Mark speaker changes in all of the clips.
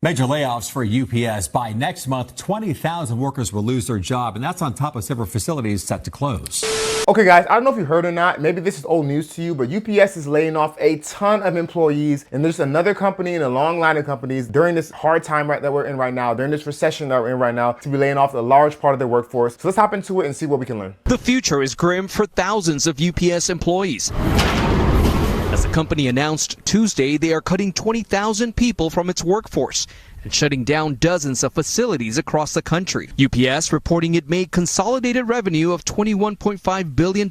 Speaker 1: Major layoffs for UPS. By next month, 20,000 workers will lose their job, and that's on top of several facilities set to close.
Speaker 2: Okay, guys, I don't know if you heard or not. Maybe this is old news to you, but UPS is laying off a ton of employees, and there's another company in a long line of companies during this hard time that we're in right now, during this recession that we're in right now, to be laying off a large part of their workforce. So let's hop into it and see what we can learn.
Speaker 3: The future is grim for thousands of UPS employees. As the company announced Tuesday, they are cutting 20,000 people from its workforce and shutting down dozens of facilities across the country. UPS reporting it made consolidated revenue of $21.5 billion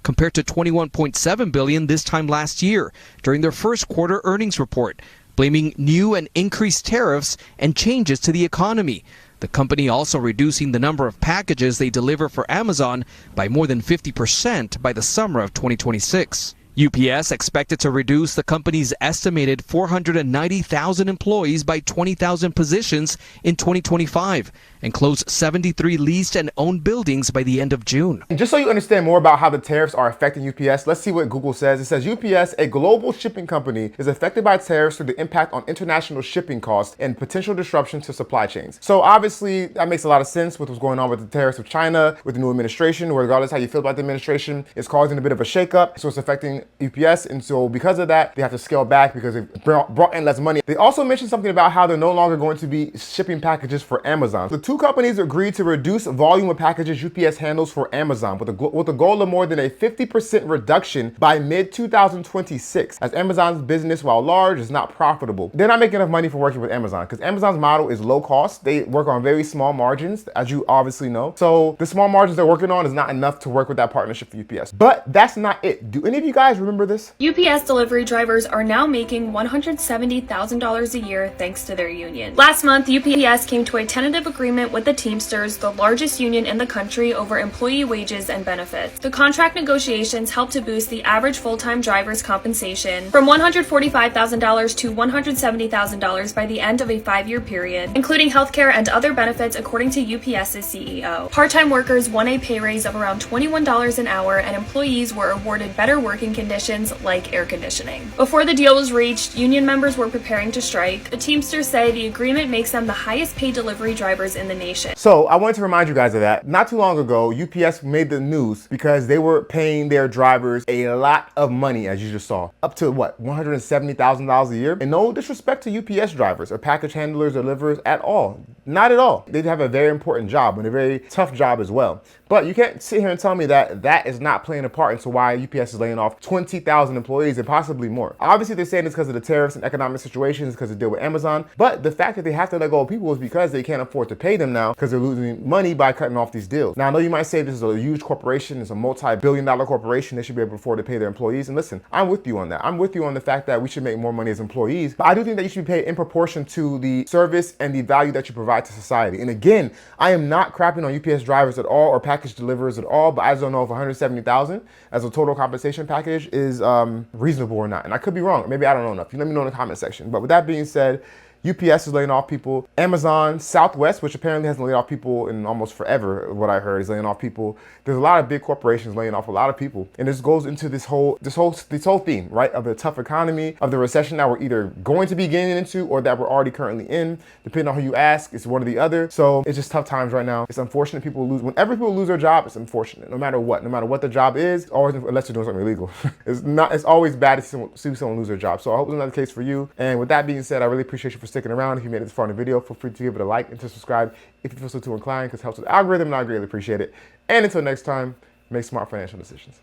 Speaker 3: compared to $21.7 billion this time last year during their first quarter earnings report, blaming new and increased tariffs and changes to the economy. The company also reducing the number of packages they deliver for Amazon by more than 50% by the summer of 2026. UPS expected to reduce the company's estimated 490,000 employees by 20,000 positions in 2025 and close 73 leased and owned buildings by the end of June.
Speaker 2: And just so you understand more about how the tariffs are affecting UPS, let's see what Google says. It says UPS, a global shipping company, is affected by tariffs through the impact on international shipping costs and potential disruption to supply chains. So obviously that makes a lot of sense with what's going on with the tariffs with China, with the new administration, where regardless how you feel about the administration, it's causing a bit of a shakeup. So it's affecting UPS, and so because of that, they have to scale back because they've brought in less money. They also mentioned something about how they're no longer going to be shipping packages for Amazon. The two companies agreed to reduce volume of packages UPS handles for Amazon with a goal of more than a 50% reduction by mid-2026, as Amazon's business, while large, is not profitable. They're not making enough money for working with Amazon because Amazon's model is low cost. They work on very small margins, as you obviously know. So the small margins they're working on is not enough to work with that partnership for UPS. But that's not it. Do any of you guys remember this?
Speaker 4: UPS delivery drivers are now making $170,000 a year thanks to their union. Last month, UPS came to a tentative agreement with the Teamsters, the largest union in the country, over employee wages and benefits. The contract negotiations helped to boost the average full-time driver's compensation from $145,000 to $170,000 by the end of a 5-year period, including healthcare and other benefits, according to UPS's CEO. Part-time workers won a pay raise of around $21 an hour, and employees were awarded better working conditions like air conditioning. Before the deal was reached, union members were preparing to strike. The Teamsters say the agreement makes them the highest paid delivery drivers in the nation.
Speaker 2: So I wanted to remind you guys of that. Not too long ago, UPS made the news because they were paying their drivers a lot of money, as you just saw. Up to what, $170,000 a year? And no disrespect to UPS drivers or package handlers or deliverers at all. Not at all. They have a very important job and a very tough job as well. But you can't sit here and tell me that that is not playing a part into why UPS is laying off 20,000 employees and possibly more. Obviously, they're saying it's because of the tariffs and economic situations, because they deal with Amazon. But the fact that they have to let go of people is because they can't afford to pay them now because they're losing money by cutting off these deals. Now, I know you might say this is a huge corporation. It's a multi-billion-dollar corporation. They should be able to afford to pay their employees. And listen, I'm with you on that. I'm with you on the fact that we should make more money as employees. But I do think that you should be paid in proportion to the service and the value that you provide to society. And again, I am not crapping on UPS drivers at all or package deliverers at all, but I just don't know if 170,000 as a total compensation package is reasonable or not. And I could be wrong. Maybe I don't know enough. You let me know in the comment section. But with that being said, UPS is laying off people. Amazon, Southwest, which apparently hasn't laid off people in almost forever, what I heard, is laying off people. There's a lot of big corporations laying off a lot of people. And this goes into this whole theme, right, of the tough economy, of the recession that we're either going to be getting into or that we're already currently in. Depending on who you ask, it's one or the other. So it's just tough times right now. It's unfortunate people lose. Whenever people lose their job, it's unfortunate, no matter what the job is, always, unless you're doing something illegal. It's always bad to see someone lose their job. So I hope it's not the case for you. And with that being said, I really appreciate you for sticking around. If you made it this far in the video, feel free to give it a like and to subscribe if you feel so too inclined, because it helps with the algorithm, and I greatly appreciate it. And until next time, make smart financial decisions.